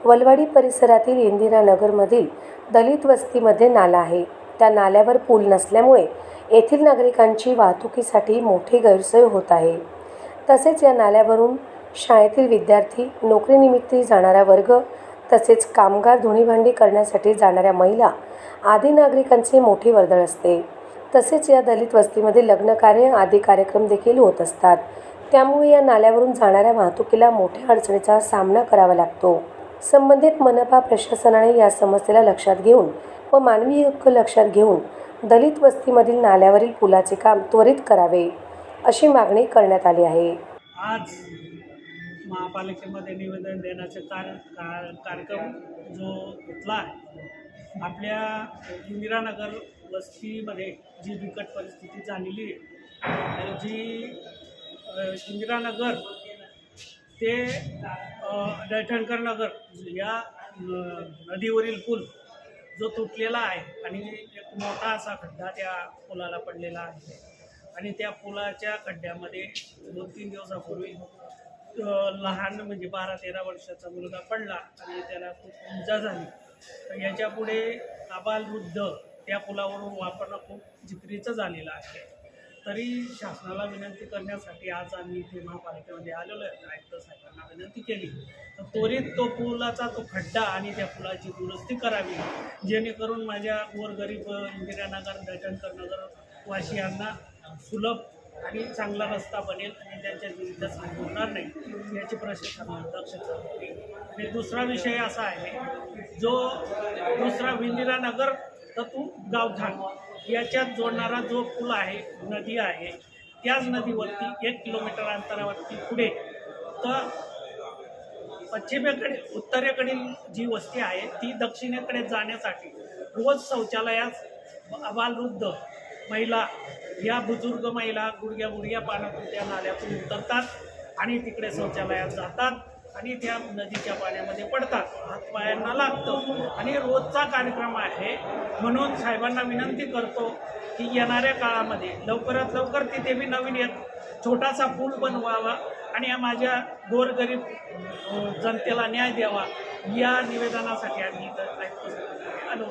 वलवाडी परिसरातील इंदिरानगरमधील दलित वस्तीमध्ये नाला आहे. त्या नाल्यावर पूल नसल्यामुळे येथील नागरिकांची वाहतुकीसाठी मोठी गैरसोय होत आहे. तसेच या नाल्यावरून शाळेतील विद्यार्थी, नोकरीनिमित्त जाणारा वर्ग, तसेच कामगार, धुणीभांडी करण्यासाठी जाणाऱ्या महिला आदी नागरिकांची मोठी वर्दळ असते. तसेच या दलित वस्तीमध्ये लग्नकार्य आदी कार्यक्रम देखील होत असतात. त्यामुळे या नाल्यावरून जाणाऱ्या वाहतुकीला मोठ्या अडचणीचा सामना करावा लागतो. संबंधित मनपा प्रशासनाने या समस्येला लक्षात घेऊन व मानवी हक्क लक्षात घेऊन दलित वस्तीमधील नाल्यावरील पुलाचे काम त्वरित करावे, अशी मागणी करण्यात आली आहे. आज महापालिकेमध्ये निवेदन देण्याचा कार्यक्रम जो घेतला आहे, आपल्या इंदिरानगर वस्तीमध्ये जी बिकट परिस्थिती झालेली आहे, जी इंदिरानगर ते दैठणकर नगर या नदीवरील पूल जो तुटलेला आहे आणि एक मोठा असा खड्डा त्या पुलाला पडलेला आहे आणि त्या पुलाच्या खड्ड्यामध्ये 2-3 दिवसापूर्वी लहान म्हणजे 12-13 वर्षाचा मुलगा पडला आणि त्याला खूप इजा झाली. तर याच्यापुढे आबालवृद्ध त्या पुलावरून वापरणं खूप जिकरीचं झालेलं आहे. तरी शासनाला विनंती करण्यासाठी आज आम्ही इथे महापालिकेमध्ये आलेलो आहे. आयुक्त साहेबांना विनंती केली तर त्वरित तो पुलाचा तो खड्डा आणि त्या पुलाची दुरुस्ती करावी, जेणेकरून माझ्या गोरगरीब इंदिरानगर, दैठणकर नगर वासियांना सुलभ आणि चांगला रस्ता बनेल आणि त्यांच्या जीवितात हानी होणार नाही याची प्रशासनाने दक्षता घ्यावी. आणि दुसरा विषय असा आहे, जो दुसरा इंदिरानगर तू गावठाण याच्यात जोडणारा जो पूल आहे, नदी आहे, त्याच नदीवरती 1 किलोमीटर अंतरावरती पुढे तर पश्चिमेकडे उत्तरेकडील जी वस्ती आहे ती दक्षिणेकडे जाण्यासाठी रोज शौचालयात अबालवृद्ध महिला, या बुजुर्ग महिला गुडघ्या पाण्यातून त्या नाल्यातून उतरतात आणि तिकडे शौचालयात जातात आणि त्या नदीच्या पाण्यामध्ये पडतात, हातपायांना लागतं आणि रोजचा कार्यक्रम आहे. म्हणून साहेबांना विनंती करतो की येणाऱ्या काळामध्ये लवकरात लवकर तिथे मी नवीन एक छोटासा पूल बनवावा आणि माझ्या गोरगरीब जनतेला न्याय द्यावा, या निवेदनासाठी आम्ही इथं आलो.